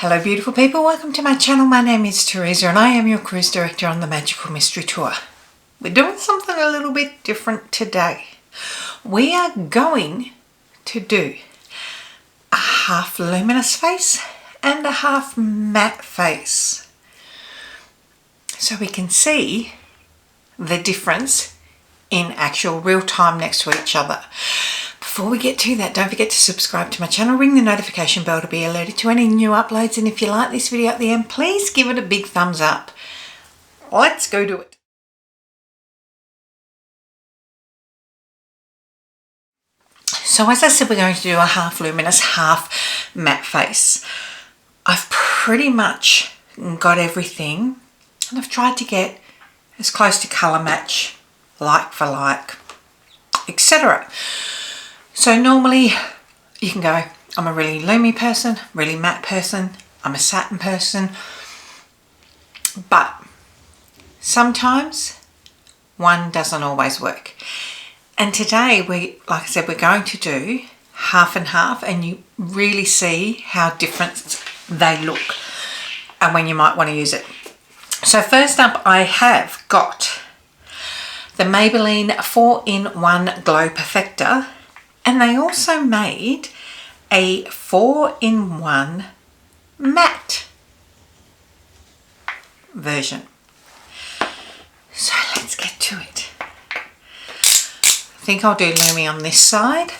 Hello beautiful people, welcome to my channel. My name is Teresa and I am your cruise director on the Magical Mystery Tour. We're doing something a little bit different today. We are going to do a half luminous face and a half matte face, so we can see the difference in actual real time next to each other. Before we get to that, don't forget to subscribe to my channel, ring the notification bell to be alerted to any new uploads, and if you like this video at the end, please give it a big thumbs up. Let's go do it. So as I said, we're going to do a half luminous, half matte face. I've pretty much got everything and I've tried to get as close to colour match, like for like, etc. So normally you can go, I'm a really lumi person, really matte person, I'm a satin person, but sometimes one doesn't always work. And today, like I said, we're going to do half and half, and you really see how different they look and when you might want to use it. So first up, I have got the Maybelline 4-in-1 Glow Perfector. And they also made a 4-in-1 matte version. So let's get to it. I think I'll do Lumi on this side.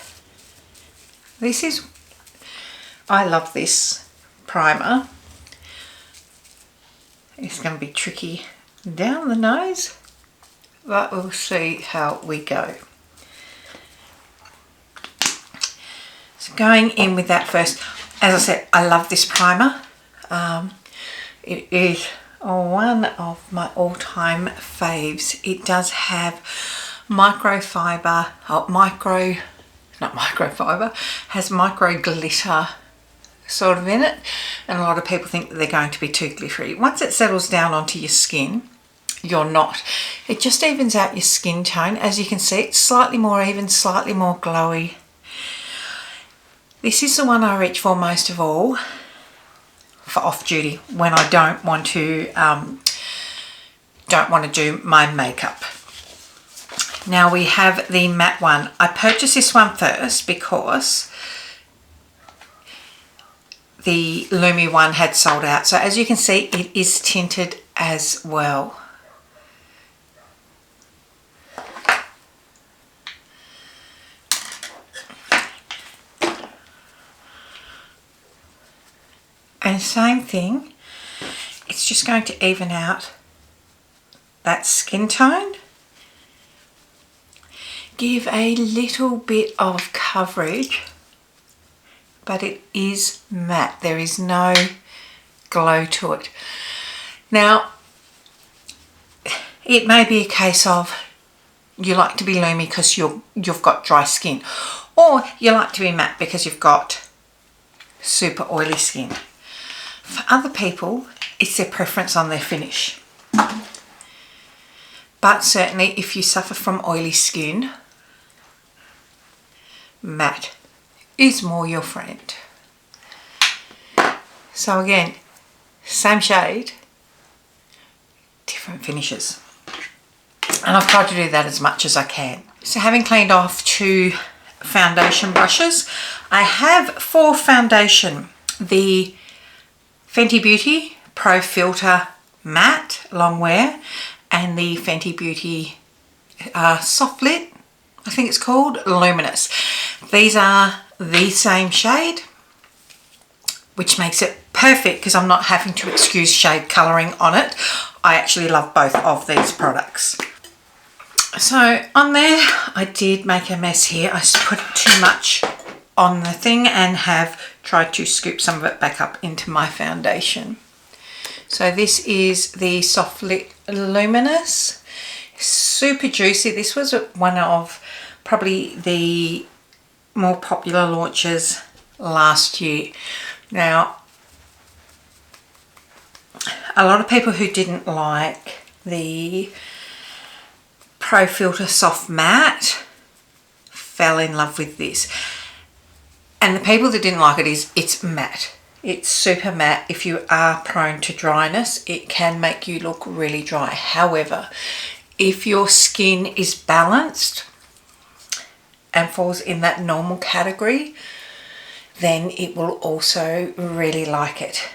I love this primer. It's going to be tricky down the nose, but we'll see how we go. So going in with that first, as I said, I love this primer. It is one of my all-time faves. It does have microfiber, has micro glitter sort of in it, and a lot of people think that they're going to be too glittery. Once it settles down onto your skin, you're not. It just evens out your skin tone. As you can see, it's slightly more even, slightly more glowy. This is the one I reach for most of all for off-duty when I don't want to do my makeup. Now we have the matte one. I purchased this one first because the Lumi one had sold out. So as you can see, it is tinted as well. And same thing, it's just going to even out that skin tone. Give a little bit of coverage, but it is matte. There is no glow to it. Now, it may be a case of you like to be lumi because you've got dry skin, or you like to be matte because you've got super oily skin. For other people, it's their preference on their finish. But certainly if you suffer from oily skin, matte is more your friend. So again, same shade, different finishes. And I've tried to do that as much as I can. So having cleaned off 2 foundation brushes, I have for foundation the Fenty Beauty Pro Filt'r Matte Long Wear and the Fenty Beauty Soft Lit, I think it's called, Luminous. These are the same shade, which makes it perfect because I'm not having to excuse shade colouring on it. I actually love both of these products. So on there, I did make a mess here. I put too much on the thing and have tried to scoop some of it back up into my foundation. So this is the Soft Lit Luminous, super juicy. This was one of probably the more popular launches last year. Now, a lot of people who didn't like the Pro Filt'r Soft Matte fell in love with this. And the people that didn't like it it's matte. It's super matte. If you are prone to dryness, it can make you look really dry. However, if your skin is balanced and falls in that normal category, then it will also really like it.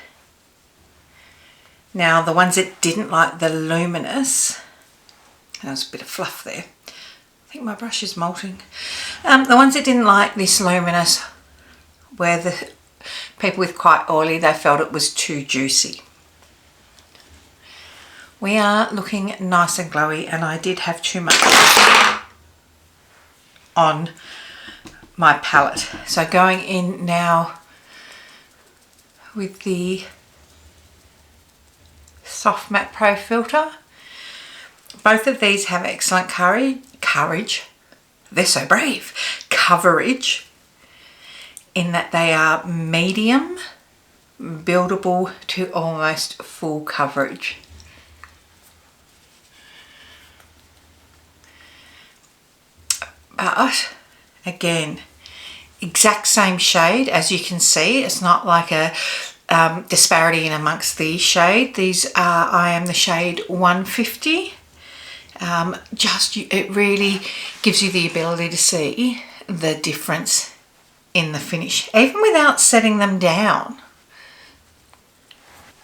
Now, the ones that didn't like the luminous, there's a bit of fluff there. I think my brush is molting. The ones that didn't like this luminous were the people with quite oily. They felt it was too juicy. We are looking nice and glowy, and I did have too much on my palette. So going in now with the Soft Matte Pro Filter. Both of these have excellent coverage. They're so brave. Coverage, in that they are medium, buildable to almost full coverage. But again, exact same shade. As you can see, it's not like a disparity in amongst the shade. These are, I am the shade 150. It really gives you the ability to see the difference in the finish, even without setting them down.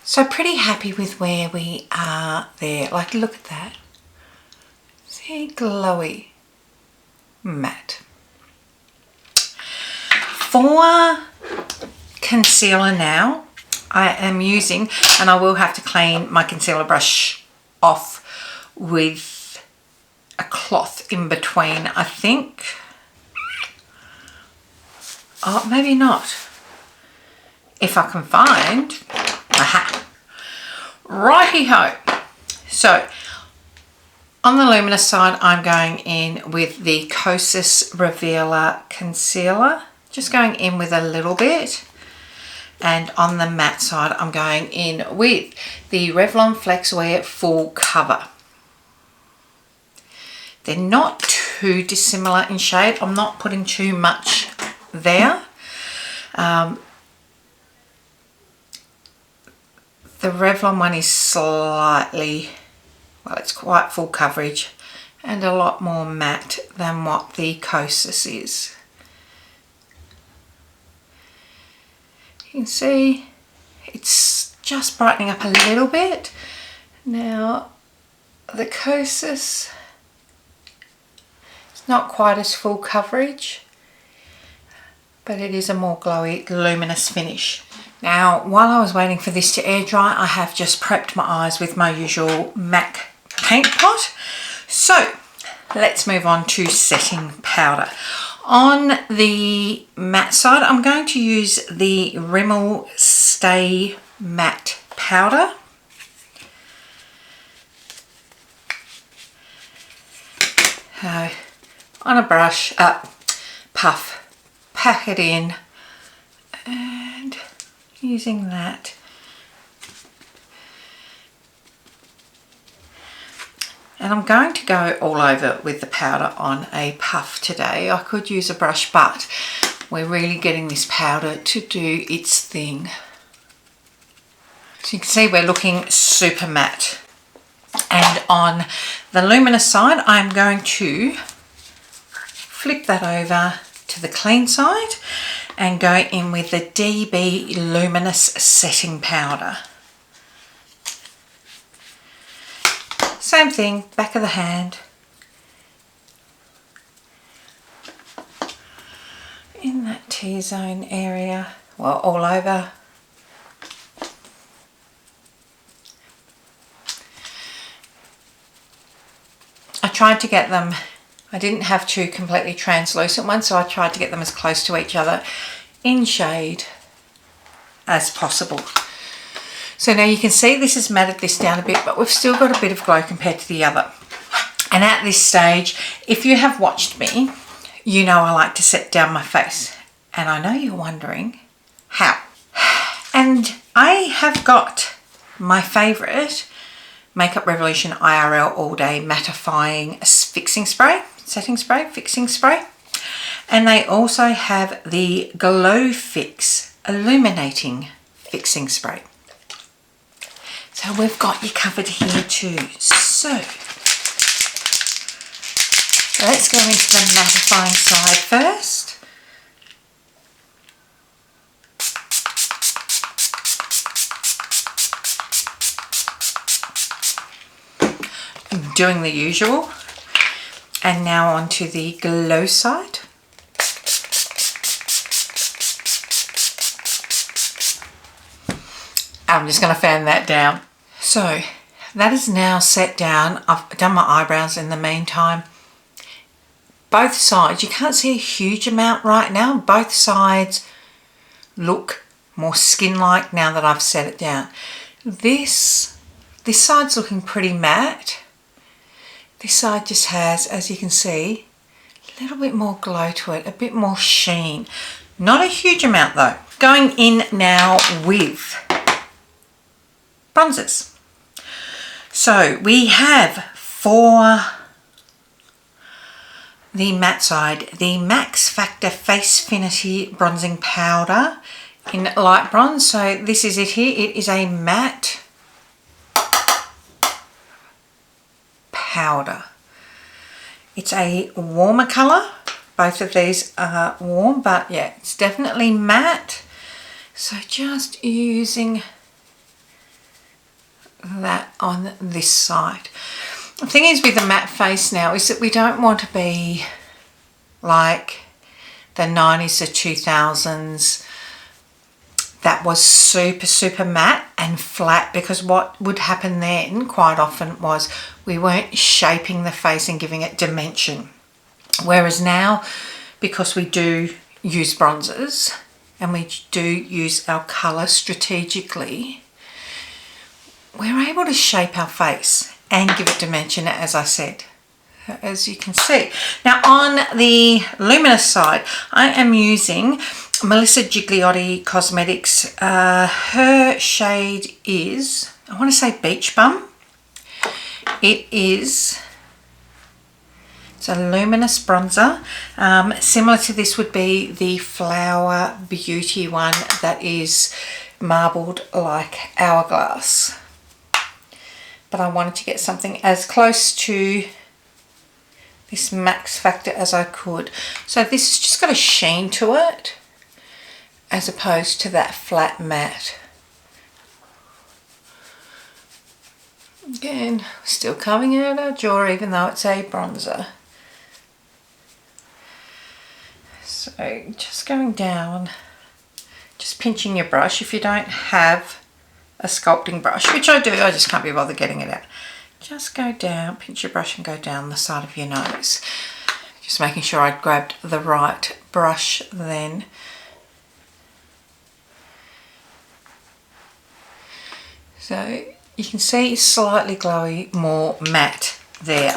So pretty happy with where we are there. Like, look at that. See, glowy matte. For concealer now, I am using, and I will have to clean my concealer brush off with a cloth in between, I think. Oh, maybe not. If I can find, aha. Righty-ho. So, on the luminous side, I'm going in with the Kosas Revealer Concealer. Just going in with a little bit. And on the matte side, I'm going in with the Revlon Flex Wear Full Cover. They're not too dissimilar in shade. I'm not putting too much there. The Revlon one is slightly, well, it's quite full coverage and a lot more matte than what the Kosas is. You can see it's just brightening up a little bit. Now, the Kosas, it's not quite as full coverage, but it is a more glowy, luminous finish. Now, while I was waiting for this to air dry, I have just prepped my eyes with my usual MAC paint pot. So, let's move on to setting powder. On the matte side, I'm going to use the Rimmel Stay Matte Powder. On a brush, puff, pack it in, and using that. And I'm going to go all over with the powder on a puff today. I could use a brush, but we're really getting this powder to do its thing. So you can see we're looking super matte. And on the luminous side, I'm going to flip that over to the clean side and go in with the DB Luminous Setting Powder. Same thing, back of the hand. In that T-zone area, well, all over. I tried to get them, I didn't have two completely translucent ones, so I tried to get them as close to each other in shade as possible. So now you can see this has matted this down a bit, but we've still got a bit of glow compared to the other. And at this stage, if you have watched me, you know I like to set down my face. And I know you're wondering how. And I have got my favourite Makeup Revolution IRL All Day Mattifying Fixing Spray, Setting Spray, Fixing Spray. And they also have the Glow Fix Illuminating fixing spray. So we've got you covered here too. So let's go into the mattifying side first. Doing the usual, and now onto the glow side. I'm just going to fan that down. So that is now set down. I've done my eyebrows in the meantime. Both sides, you can't see a huge amount right now. Both sides look more skin-like now that I've set it down. This side's looking pretty matte. This side just has, as you can see, a little bit more glow to it, a bit more sheen. Not a huge amount though. Going in now with bronzers. So we have for the matte side, the Max Factor Facefinity Bronzing Powder in light bronze. So this is it here. It is a matte powder. It's a warmer colour. Both of these are warm, but yeah, it's definitely matte. So just using that on this side. The thing is with the matte face now is that we don't want to be like the 90s to 2000s that was super matte and flat, because what would happen then quite often was we weren't shaping the face and giving it dimension. Whereas now, because we do use bronzers and we do use our colour strategically, we're able to shape our face and give it dimension, as I said, as you can see. Now on the luminous side, I am using Melissa Gigliotti Cosmetics. Her shade is, I want to say Beach Bum. It's a luminous bronzer. Similar to this would be the Flower Beauty one that is marbled like Hourglass. But I wanted to get something as close to this Max Factor as I could. So this has just got a sheen to it, as opposed to that flat matte. Again, still coming out our jaw even though it's a bronzer. So just going down, just pinching your brush. If you don't have a sculpting brush, which I do, I just can't be bothered getting it out. Just go down, pinch your brush and go down the side of your nose. Just making sure I grabbed the right brush then. So you can see slightly glowy, more matte there.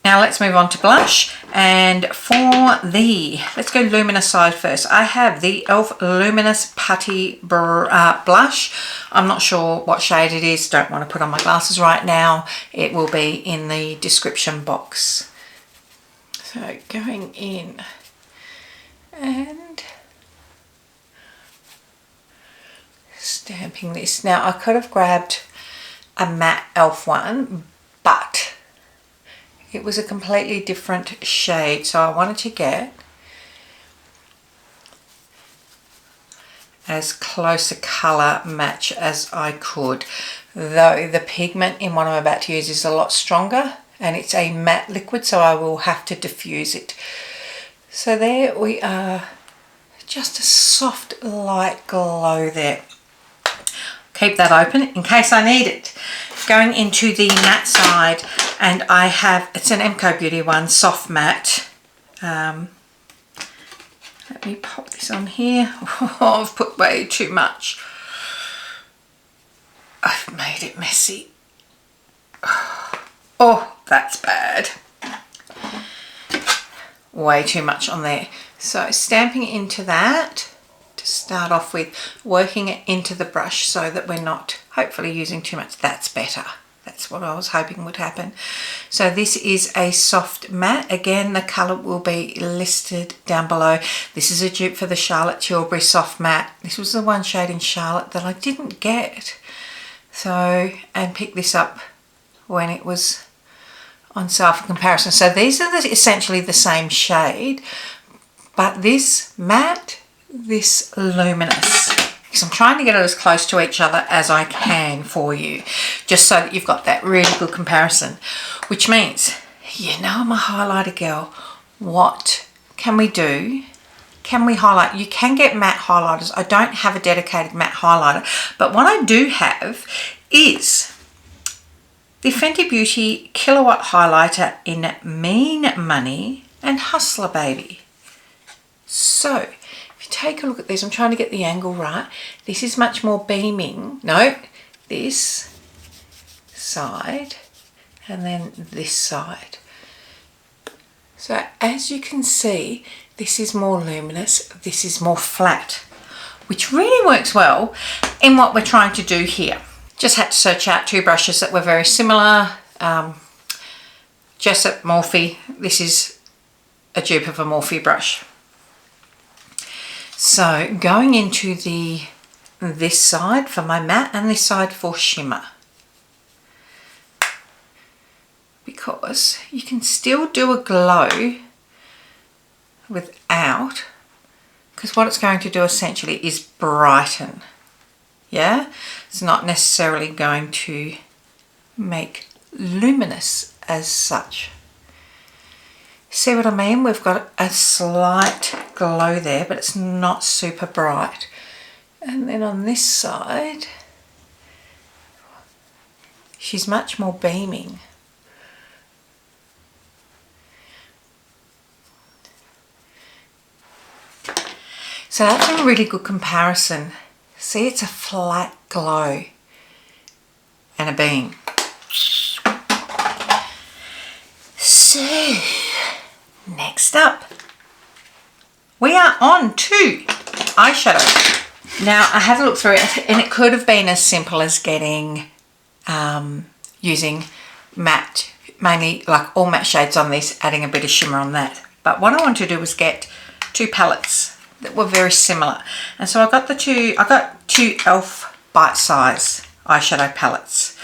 Now let's move on to blush, and for the, let's go luminous side first. I have the E.L.F. Luminous Putty Blush. I'm not sure what shade it is, don't want to put on my glasses right now. It will be in the description box. So going in and stamping this. Now I could have grabbed a matte E.L.F. one, but it was a completely different shade, so I wanted to get as close a colour match as I could, though the pigment in what I'm about to use is a lot stronger and it's a matte liquid, so I will have to diffuse it. So there we are, just a soft light glow there. Keep that open in case I need it. Going into the matte side, and I have, it's an MCoBeauty one, soft matte. Let me pop this on here. Oh, I've put way too much. I've made it messy. Oh, that's bad. Way too much on there. So stamping into that to start off with, working it into the brush so that we're not hopefully using too much. That's better. That's what I was hoping would happen. So this is a soft matte. Again, the colour will be listed down below. This is a dupe for the Charlotte Tilbury Soft Matte. This was the one shade in Charlotte that I didn't get. So, and picked this up when it was on sale for comparison. So these are essentially the same shade, but this matte, this luminous. Because I'm trying to get it as close to each other as I can for you, just so that you've got that really good comparison. Which means, you know, I'm a highlighter girl. What can we do? Can we highlight? You can get matte highlighters. I don't have a dedicated matte highlighter, but what I do have is the Fenty Beauty Kilowatt Highlighter in Mean Money and Hustler Baby. So, if you take a look at this, I'm trying to get the angle right. This is much more beaming. No, this side and then this side. So, as you can see, this is more luminous, this is more flat, which really works well in what we're trying to do here. Just had to search out two brushes that were very similar. Jessup Morphe. This is a dupe of a Morphe brush. So going into this side for my matte and this side for shimmer. Because you can still do a glow without, because what it's going to do essentially is brighten. Yeah, it's not necessarily going to make luminous as such. See what I mean? We've got a slight glow there, but it's not super bright. And then on this side, she's much more beaming. So that's a really good comparison. See, it's a flat glow and a beam. So, next up, we are on to eyeshadow. Now, I had a look through it, and it could have been as simple as getting, using matte, mainly like all matte shades on this, adding a bit of shimmer on that. But what I wanted to do was get two palettes that were very similar, and so I got two E.L.F bite-size eyeshadow palettes.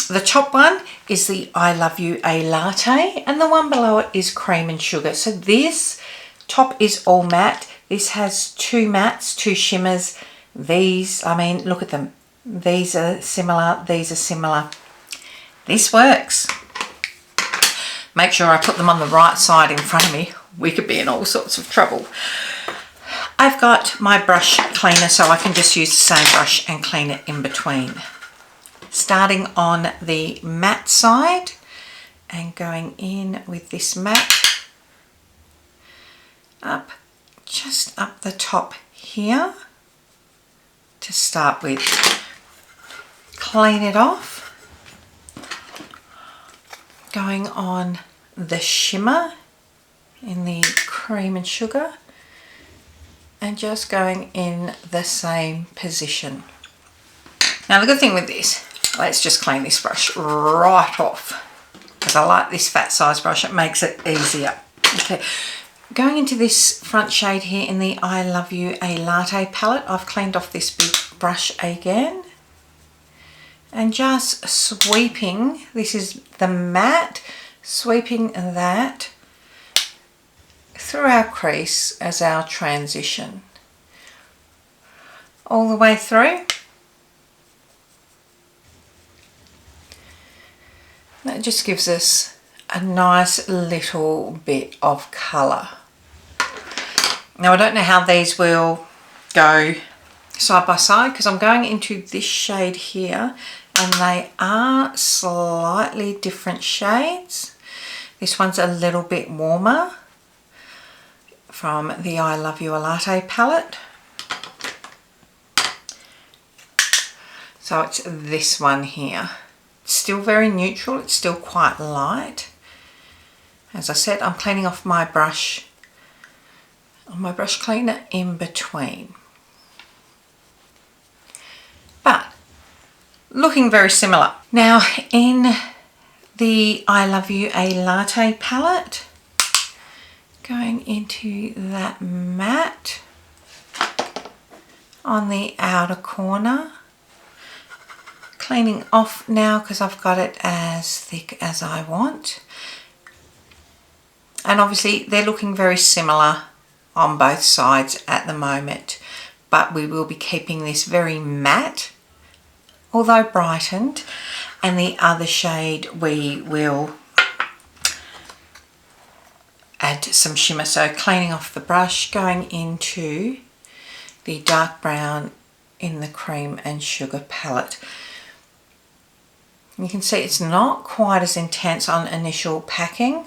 The top one is the I Love You a Latte, and the one below it is Cream and Sugar. So this top is all matte. This has two mattes, two shimmers. These, I mean, look at them. These are similar, these are similar. This works. Make sure I put them on the right side in front of me. We could be in all sorts of trouble. I've got my brush cleaner, so I can just use the same brush and clean it in between. Starting on the matte side and going in with this matte up, just up the top here to start with. Clean it off. Going on the shimmer in the Cream and Sugar and just going in the same position. Now the good thing with this, let's just clean this brush right off, because I like this fat size brush, it makes it easier. Okay, going into this front shade here in the I Love You a Latte palette, I've cleaned off this big brush again. And just sweeping, this is the matte, sweeping that through our crease as our transition. All the way through. That just gives us a nice little bit of colour. Now I don't know how these will go side by side, because I'm going into this shade here and they are slightly different shades. This one's a little bit warmer from the I Love You a Latte palette. So it's this one here. It's still very neutral, it's still quite light. As I said, I'm cleaning off my brush on my brush cleaner in between. looking very similar. Now in the I Love You a Latte palette, going into that matte on the outer corner, cleaning off now because I've got it as thick as I want. And obviously they're looking very similar on both sides at the moment, but we will be keeping this very matte, although brightened, and the other shade we will add some shimmer. So cleaning off the brush, going into the dark brown in the Cream and Sugar palette. You can see it's not quite as intense on initial packing,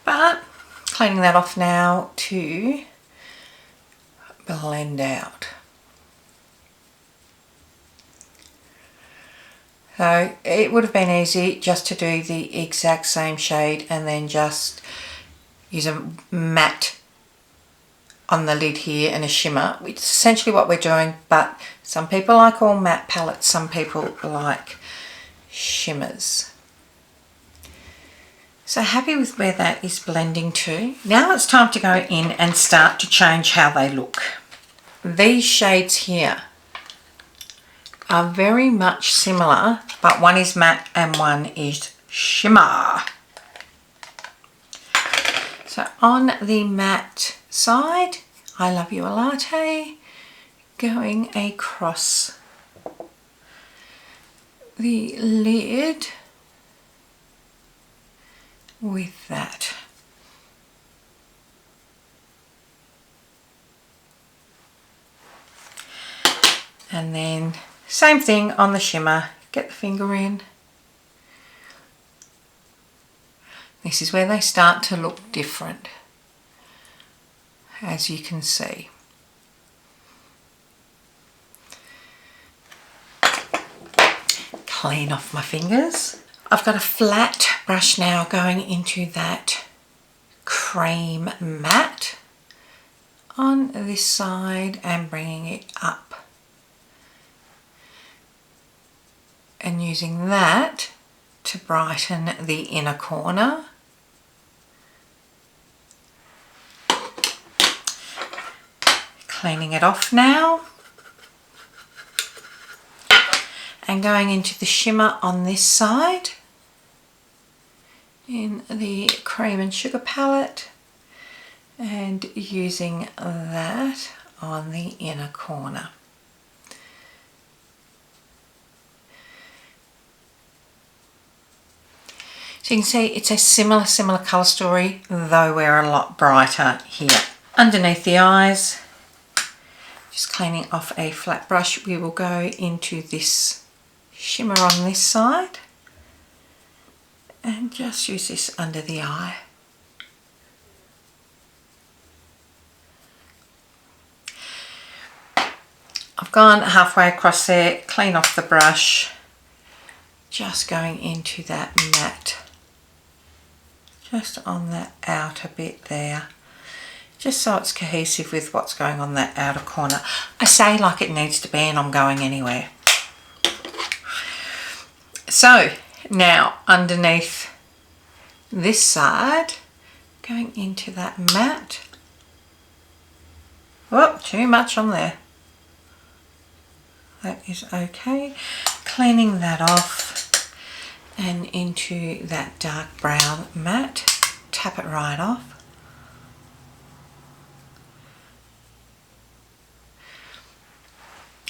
but cleaning that off now to blend out. So it would have been easy just to do the exact same shade and then just use a matte on the lid here and a shimmer, which is essentially what we're doing, but some people like all matte palettes, some people like shimmers. So happy with where that is blending to. Now it's time to go in and start to change how they look. These shades here are very much similar, but one is matte and one is shimmer. So on the matte side, I Love You a Latte, going across the lid with that. And then same thing on the shimmer, get the finger in. This is where they start to look different, as you can see. Clean off my fingers. I've got a flat brush now going into that cream matte on this side and bringing it up. And using that to brighten the inner corner. Cleaning it off now. And going into the shimmer on this side in the Cream and Sugar palette and using that on the inner corner. So you can see it's a similar colour story, though we're a lot brighter here. Underneath the eyes, just cleaning off a flat brush, we will go into this shimmer on this side and just use this under the eye. I've gone halfway across there, clean off the brush, just going into that matte, just on that outer bit there, just so it's cohesive with what's going on that outer corner. I say like it needs to be and I'm going anywhere. So now underneath this side, going into that matte. Oh, too much on there. That is okay. Cleaning that off and into that dark brown matte. Tap it right off.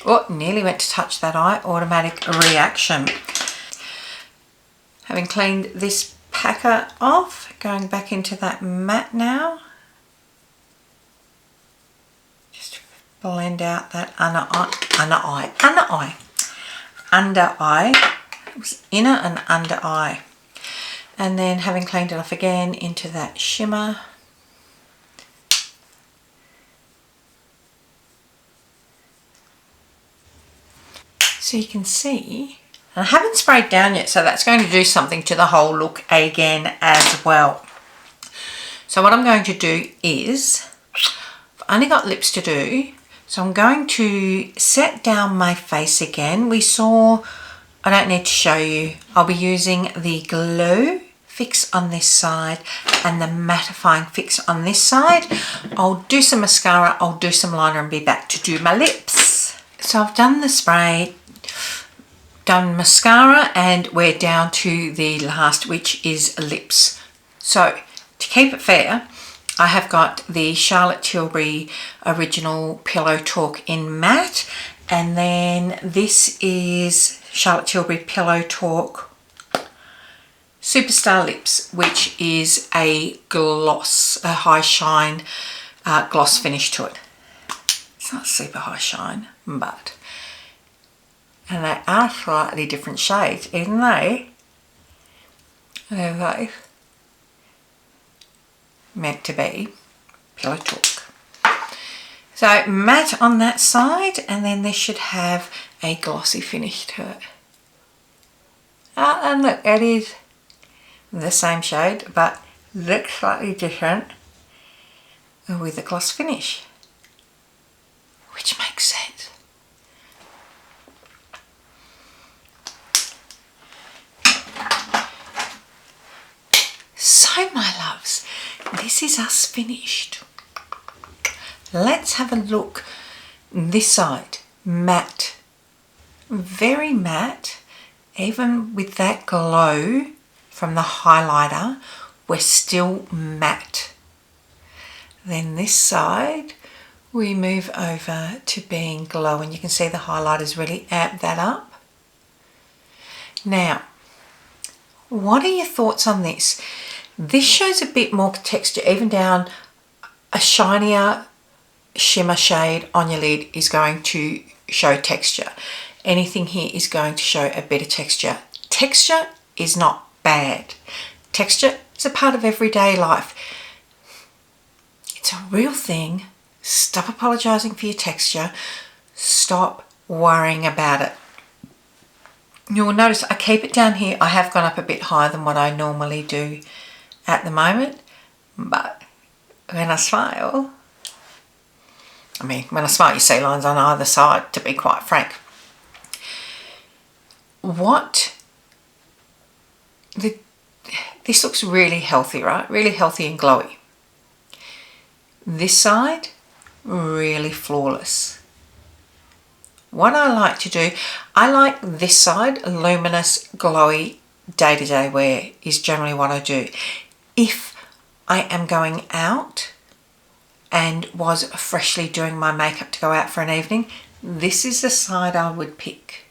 Oh, nearly went to touch that eye. Automatic reaction. Having cleaned this packer off, going back into that matte now. Just blend out that under eye. It was inner and under eye. And then having cleaned it off again into that shimmer. So you can see, and I haven't sprayed down yet, so that's going to do something to the whole look again as well. So what I'm going to do is, I've only got lips to do, So I'm going to set down my face again. We saw, I don't need to show you, I'll be using the Glow Fix on this side and the Mattifying Fix on this side. I'll do some mascara, I'll do some liner and be back to do my lips. So I've done the spray, done mascara, and we're down to the last, which is lips. So to keep it fair, I have got the Charlotte Tilbury Original Pillow Talk in matte, and then this is Charlotte Tilbury Pillow Talk Superstar Lips, which is a gloss, a high shine gloss finish to it. It's not super high shine, but, and they are slightly different shades, even though they're both meant to be Pillow Talk. So matte on that side, and then this should have a glossy finish to it. And look, it is the same shade, but looks slightly different with a gloss finish, which makes sense. So my loves, this is us finished. Let's have a look this side. Matte, very matte, even with that glow from the highlighter, we're still matte. Then this side, we move over to being glow, and you can see the highlighters really amp that up. Now, what are your thoughts on this? This shows a bit more texture, even down a shinier shimmer shade on your lid is going to show texture. Anything here is going to show a bit of texture. Texture is not bad. Texture is a part of everyday life. It's a real thing. Stop apologising for your texture. Stop worrying about it. You'll notice I keep it down here. I have gone up a bit higher than what I normally do at the moment, but when I smile, I mean, when I smile you see lines on either side, to be quite frank. This looks really healthy, right? Really healthy and glowy. This side, really flawless. What I like to do, I like this side, luminous, glowy, day-to-day wear is generally what I do. If I am going out and was freshly doing my makeup to go out for an evening, this is the side I would pick.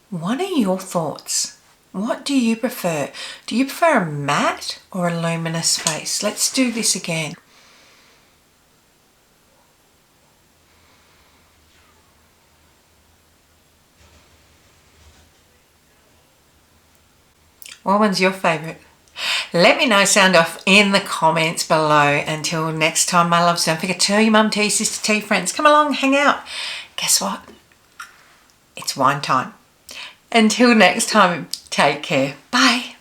What are your thoughts? What do you prefer? Do you prefer a matte or a luminous face? Let's do this again. What one's your favourite? Let me know, sound off in the comments below. Until next time, my loves, don't forget to tell your mum, tell your sister, tell your friends. Come along, hang out. Guess what? It's wine time. Until next time, take care. Bye.